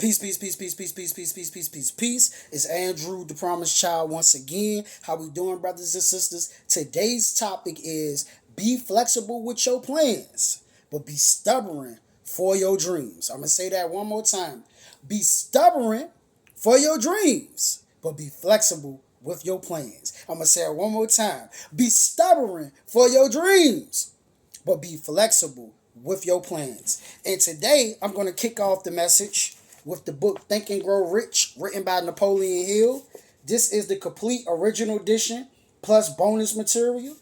Peace, peace, peace, peace, peace, peace, peace, peace, peace, peace, peace. It's Andrew, the Promised Child, once again. How we doing, brothers and sisters? Today's topic is be flexible with your plans, but be stubborn for your dreams. I'm going to say that one more time. Be stubborn for your dreams, but be flexible with your plans. I'm going to say it one more time. Be stubborn for your dreams, but be flexible with your plans. And today, I'm going to kick off the message with the book Think and Grow Rich, written by Napoleon Hill. This is the complete original edition plus bonus material,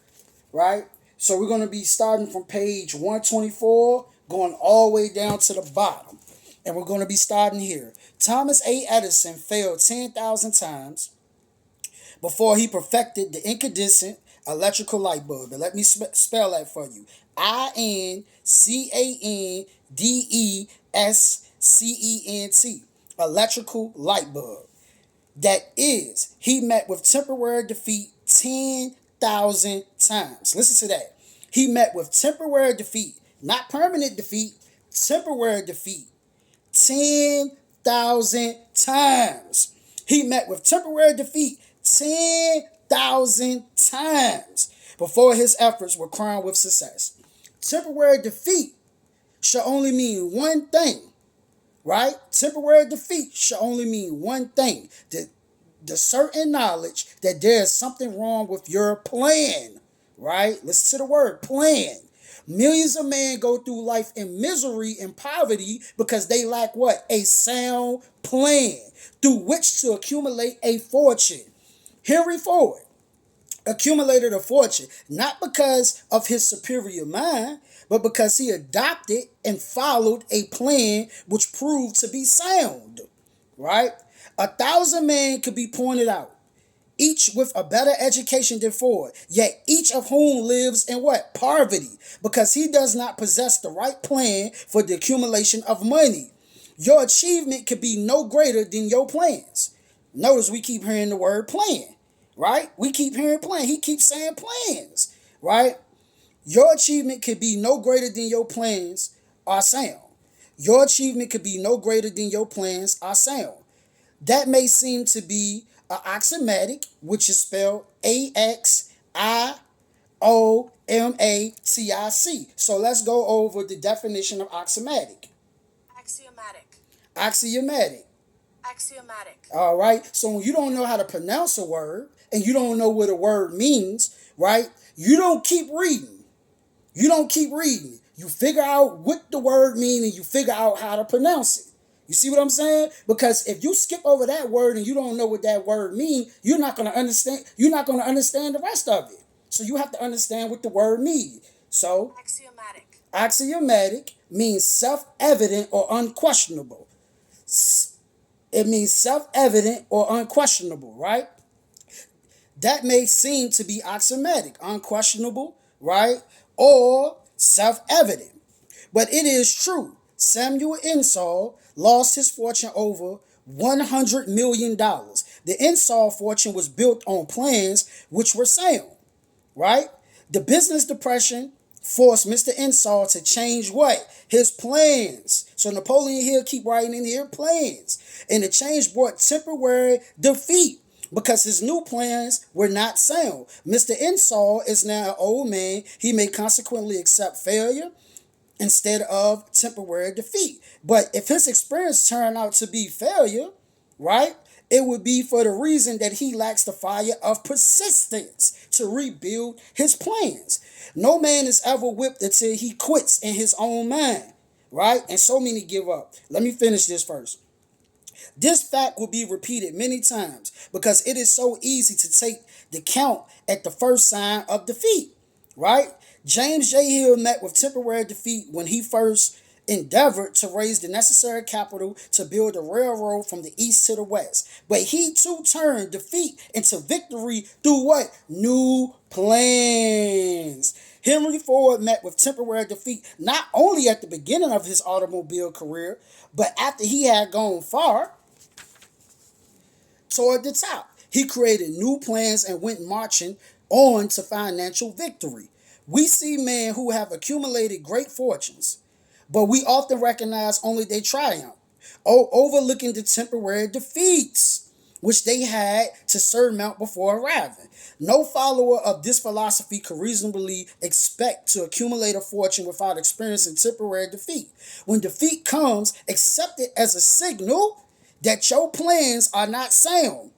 right? So we're going to be starting from page 124, going all the way down to the bottom. And we're going to be starting here. Thomas A. Edison failed 10,000 times before he perfected the incandescent electrical light bulb. And let me spell that for you. Incandescent. Electrical light bulb. That is, he met with temporary defeat 10,000 times. Listen to that. He met with temporary defeat, not permanent defeat, temporary defeat 10,000 times. He met with temporary defeat 10,000 times before his efforts were crowned with success. Temporary defeat should only mean one thing, right? Temporary defeat should only mean one thing. The certain knowledge that there's something wrong with your plan, right? Listen to the word plan. Millions of men go through life in misery and poverty because they lack what? A sound plan through which to accumulate a fortune. Henry Ford accumulated a fortune not because of his superior mind, but because he adopted and followed a plan which proved to be sound, right? 1,000 men could be pointed out, each with a better education than Ford, yet each of whom lives in what? Poverty, because he does not possess the right plan for the accumulation of money. Your achievement could be no greater than your plans. Notice we keep hearing the word plan, right? We keep hearing plan. He keeps saying plans, right? Your achievement could be no greater than your plans are sound. Your achievement could be no greater than your plans are sound. That may seem to be an oxymatic, which is spelled Axiomatic. So let's go over the definition of oxymatic. Axiomatic. Axiomatic. Axiomatic. All right. So when you don't know how to pronounce a word and you don't know what a word means, right? You don't keep reading. You don't keep reading. You figure out what the word means and you figure out how to pronounce it. You see what I'm saying? Because if you skip over that word and you don't know what that word means, you're not going to understand. You're not going to understand the rest of it. So you have to understand what the word means. So axiomatic means self-evident or unquestionable. It means self-evident or unquestionable, right? That may seem to be axiomatic, unquestionable, right? Or self-evident. But it is true. Samuel Insull lost his fortune over $100 million. The Insull fortune was built on plans which were sound, right? The business depression forced Mr. Insull to change what? His plans. So Napoleon Hill keep writing in here plans. And the change brought temporary defeat because his new plans were not sound. Mr. Insull is now an old man. He may consequently accept failure instead of temporary defeat. But if his experience turned out to be failure, right, it would be for the reason that he lacks the fire of persistence to rebuild his plans. No man is ever whipped until he quits in his own mind, right? And so many give up. Let me finish this first. This fact will be repeated many times because it is so easy to take the count at the first sign of defeat, right? James J. Hill met with temporary defeat when he first endeavored to raise the necessary capital to build a railroad from the east to the west. But he too turned defeat into victory through what? New plans. Henry Ford met with temporary defeat not only at the beginning of his automobile career, but after he had gone far toward the top. He created new plans and went marching on to financial victory. We see men who have accumulated great fortunes, but we often recognize only their triumph. overlooking the temporary defeats which they had to surmount before arriving. No follower of this philosophy could reasonably expect to accumulate a fortune without experiencing temporary defeat. When defeat comes, accept it as a signal that your plans are not sound.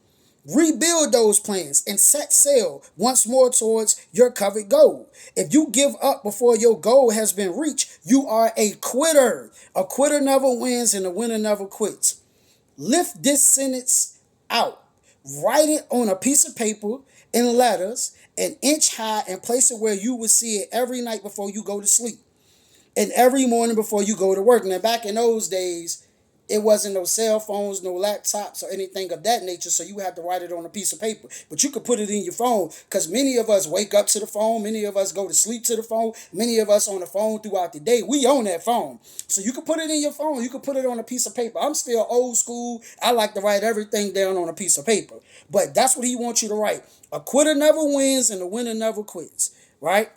Rebuild those plans and set sail once more towards your covered goal. If you give up before your goal has been reached, you are a quitter. A quitter never wins and a winner never quits. Lift this sentence out. Write it on a piece of paper in letters an inch high and place it where you will see it every night before you go to sleep and every morning before you go to work. Now, back in those days, it wasn't no cell phones, no laptops, or anything of that nature, so you had to write it on a piece of paper. But you could put it in your phone, because many of us wake up to the phone, many of us go to sleep to the phone, many of us on the phone throughout the day. We own that phone. So you could put it in your phone, you could put it on a piece of paper. I'm still old school. I like to write everything down on a piece of paper. But that's what he wants you to write. A quitter never wins and a winner never quits, right?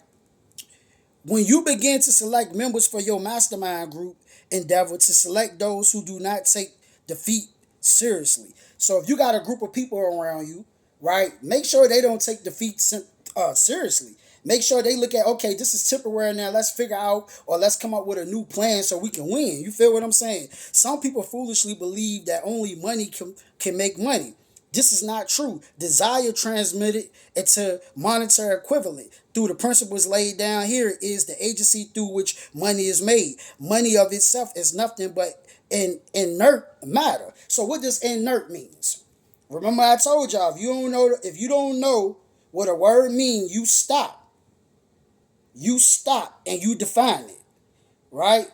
When you begin to select members for your mastermind group, endeavor to select those who do not take defeat seriously. So if you got a group of people around you, right, make sure they don't take defeat seriously. Make sure they look at, okay, this is temporary now. Let's figure out or let's come up with a new plan so we can win. You feel what I'm saying? Some people foolishly believe that only money can make money. This is not true. Desire transmitted into monetary equivalent through the principles laid down here is the agency through which money is made. Money of itself is nothing but an inert matter. So what does inert means? Remember I told y'all, if you don't know what a word means, you stop. You stop and you define it. Right?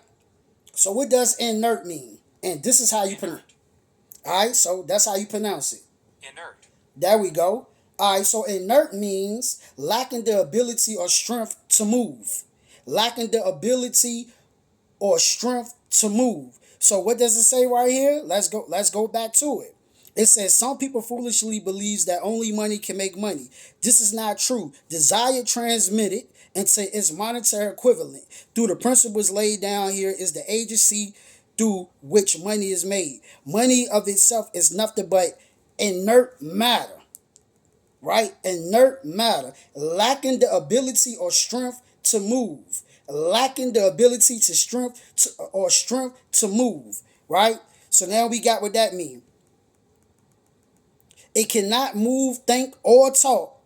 So what does inert mean? And this is how you pronounce it. Alright, so that's how you pronounce it. Inert. There we go. All right, so inert means lacking the ability or strength to move. Lacking the ability or strength to move. So what does it say right here? Let's go back to it. It says some people foolishly believes that only money can make money. This is not true. Desire transmitted into its monetary equivalent through the principles laid down here is the agency through which money is made. Money of itself is nothing but inert matter, right? Inert matter, lacking the ability or strength to move, lacking the ability to strength to move, right? So now we got what that means. It cannot move, think, or talk,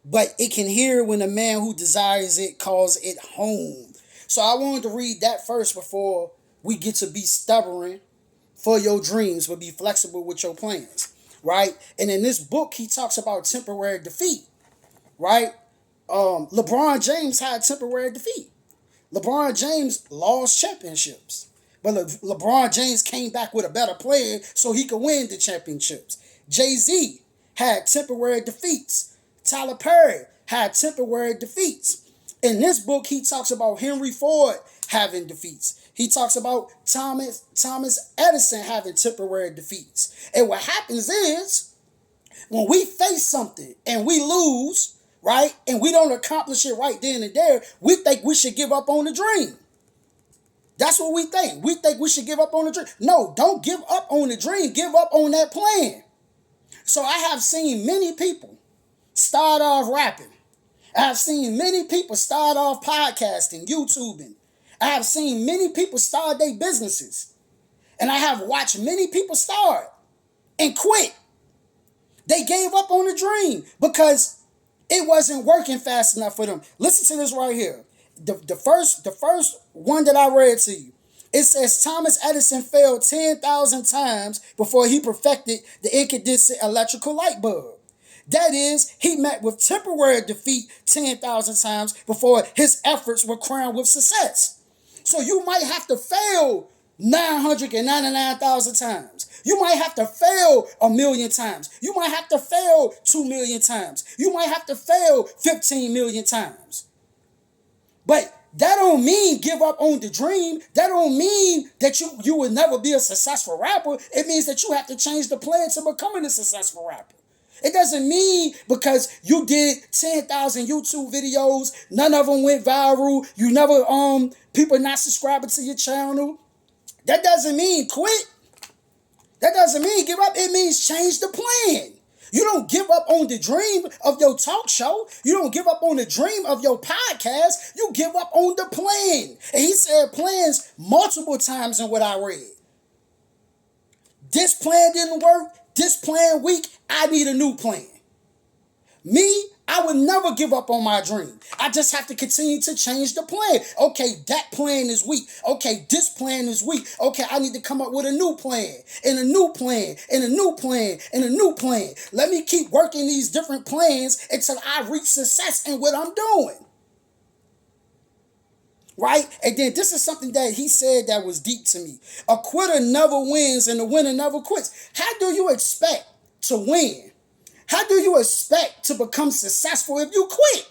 but it can hear when a man who desires it calls it home. So I wanted to read that first before we get to be stubborn for your dreams, but be flexible with your plans. Right? And in this book, he talks about temporary defeat, right? LeBron James had temporary defeat. LeBron James lost championships. But LeBron James came back with a better plan so he could win the championships. Jay-Z had temporary defeats. Tyler Perry had temporary defeats. In this book, he talks about Henry Ford having defeats. He talks about Thomas Edison having temporary defeats. And what happens is, when we face something and we lose, right, and we don't accomplish it right then and there, we think we should give up on the dream. That's what we think. We think we should give up on the dream. No, don't give up on the dream. Give up on that plan. So I have seen many people start off rapping. I have seen many people start off podcasting, YouTubing. I have seen many people start their businesses. And I have watched many people start and quit. They gave up on the dream because it wasn't working fast enough for them. Listen to this right here. The first one that I read to you. It says Thomas Edison failed 10,000 times before he perfected the incandescent electrical light bulb. That is, he met with temporary defeat 10,000 times before his efforts were crowned with success. So you might have to fail 999,000 times. You might have to fail 1,000,000 times. You might have to fail 2,000,000 times. You might have to fail 15 million times. But that don't mean give up on the dream. That don't mean that you will never be a successful rapper. It means that you have to change the plan to becoming a successful rapper. It doesn't mean because you did 10,000 YouTube videos, none of them went viral, you never, people not subscribing to your channel. That doesn't mean quit. That doesn't mean give up. It means change the plan. You don't give up on the dream of your talk show. You don't give up on the dream of your podcast. You give up on the plan. And he said plans multiple times in what I read. This plan didn't work. This plan weak. I need a new plan. Me, I would never give up on my dream. I just have to continue to change the plan. Okay, that plan is weak. Okay, this plan is weak. Okay, I need to come up with a new plan, and a new plan, and a new plan, and a new plan. Let me keep working these different plans until I reach success in what I'm doing. Right? And then this is something that he said that was deep to me. A quitter never wins and a winner never quits. How do you expect to win? How do you expect to become successful if you quit?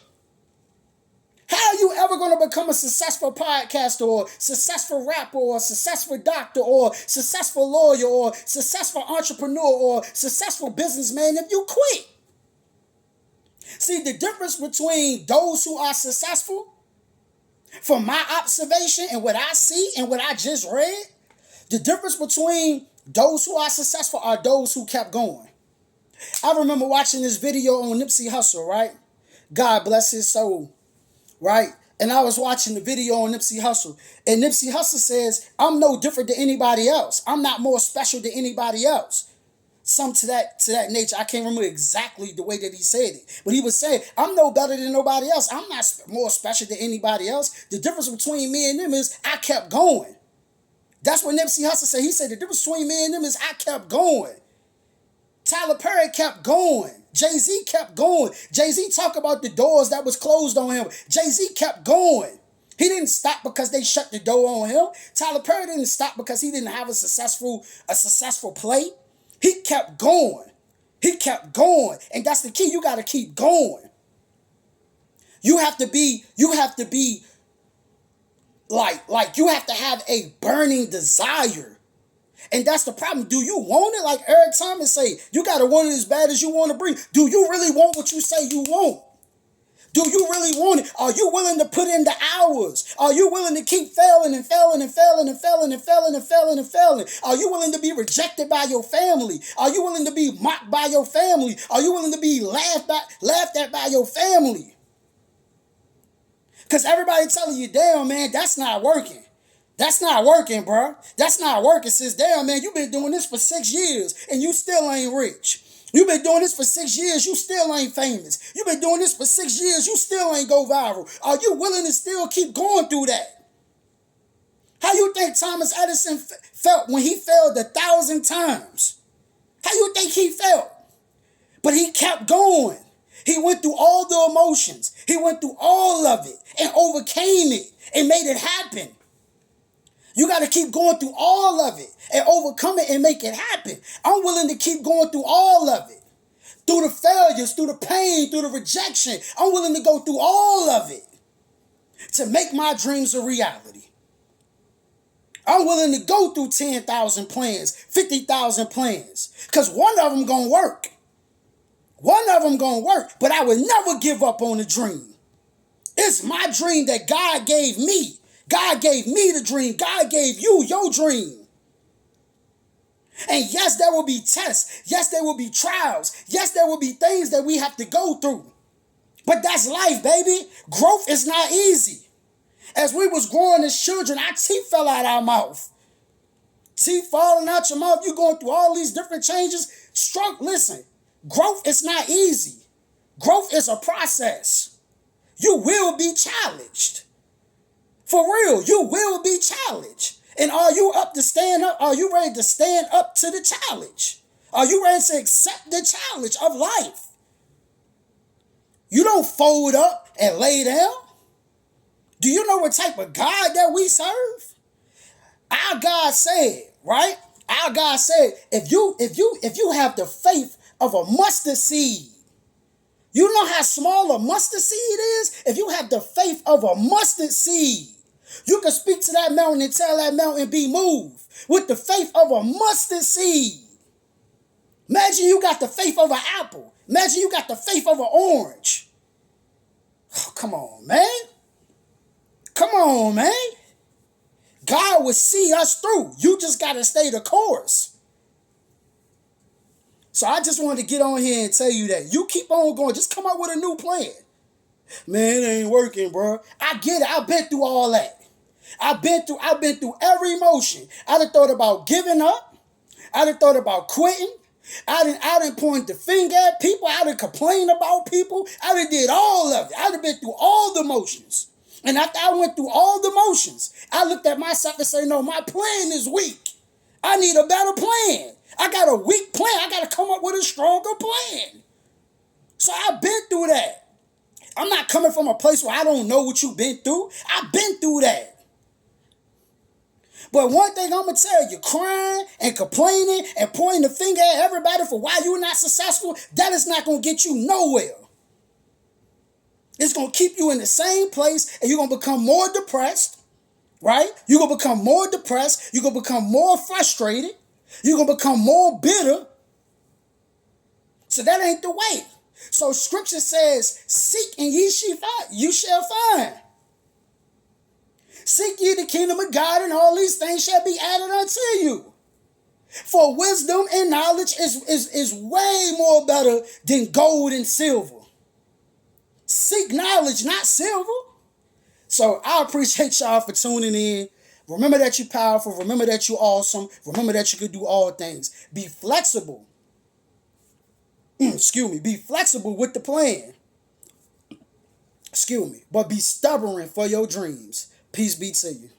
How are you ever going to become a successful podcaster or successful rapper or successful doctor or successful lawyer or successful entrepreneur or successful businessman if you quit? See, the difference between those who are successful, from my observation and what I see and what I just read, the difference between those who are successful are those who kept going. I remember watching this video on Nipsey Hussle, right? God bless his soul, right? And I was watching the video on Nipsey Hussle. And Nipsey Hussle says, I'm no different than anybody else. I'm not more special than anybody else. Some to that nature. I can't remember exactly the way that he said it. But he was saying, I'm no better than nobody else. I'm not more special than anybody else. The difference between me and them is I kept going. That's what Nipsey Hussle said. He said the difference between me and them is I kept going. Tyler Perry kept going. Jay-Z kept going. Jay-Z talked about the doors that was closed on him. Jay-Z kept going. He didn't stop because they shut the door on him. Tyler Perry didn't stop because he didn't have a successful play. He kept going. He kept going. And that's the key. You got to keep going. You have to be like you have to have a burning desire. And that's the problem. Do you want it? Like Eric Thomas say, you got to want it as bad as you want to breathe. Do you really want what you say you want? Do you really want it? Are you willing to put in the hours? Are you willing to keep failing and failing and failing and failing and failing and failing and failing? Are you willing to be rejected by your family? Are you willing to be mocked by your family? Are you willing to be laughed at by your family? Because everybody telling you, damn, man, that's not working. That's not working, bro. That's not working. Says, damn, man, you've been doing this for 6 years and you still ain't rich. You've been doing this for 6 years, you still ain't famous. You've been doing this for 6 years, you still ain't go viral. Are you willing to still keep going through that? How you think Thomas Edison felt when he failed 1,000 times? How you think he felt? But he kept going. He went through all the emotions. He went through all of it and overcame it and made it happen. You got to keep going through all of it and overcome it and make it happen. I'm willing to keep going through all of it. Through the failures, through the pain, through the rejection. I'm willing to go through all of it to make my dreams a reality. I'm willing to go through 10,000 plans, 50,000 plans, because one of them going to work. One of them going to work, but I would never give up on the dream. It's my dream that God gave me. God gave me the dream. God gave you your dream. And yes, there will be tests. Yes, there will be trials. Yes, there will be things that we have to go through. But that's life, baby. Growth is not easy. As we was growing as children, our teeth fell out our mouth. Teeth falling out your mouth. You're going through all these different changes. Listen, growth is not easy. Growth is a process. You will be challenged. For real, you will be challenged. And are you up to stand up? Are you ready to stand up to the challenge? Are you ready to accept the challenge of life? You don't fold up and lay down. Do you know what type of God that we serve? Our God said, right? Our God said, if you have the faith of a mustard seed, you know how small a mustard seed is? If you have the faith of a mustard seed, you can speak to that mountain and tell that mountain be moved with the faith of a mustard seed. Imagine you got the faith of an apple. Imagine you got the faith of an orange. Oh, come on, man. Come on, man. God will see us through. You just got to stay the course. So I just wanted to get on here and tell you that. You keep on going. Just come up with a new plan. Man, it ain't working, bro. I get it. I've been through all that. I've been through every emotion. I done thought about giving up. I done thought about quitting. I done point the finger at people. I done complained about people. I done did all of it. I done been through all the motions. And after I went through all the motions, I looked at myself and said, no, my plan is weak. I need a better plan. I got a weak plan. I got to come up with a stronger plan. So I've been through that. I'm not coming from a place where I don't know what you've been through. I've been through that. But one thing I'm going to tell you, crying and complaining and pointing the finger at everybody for why you're not successful, that is not going to get you nowhere. It's going to keep you in the same place, and you're going to become more depressed, right? You're going to become more depressed. You're going to become more frustrated. You're going to become more bitter. So that ain't the way. So scripture says, seek and you shall find. Seek ye the kingdom of God, and all these things shall be added unto you. For wisdom and knowledge is way more better than gold and silver. Seek knowledge, not silver. So I appreciate y'all for tuning in. Remember that you're powerful. Remember that you're awesome. Remember that you can do all things. Be flexible. Be flexible with the plan. But be stubborn for your dreams. Peace be to you.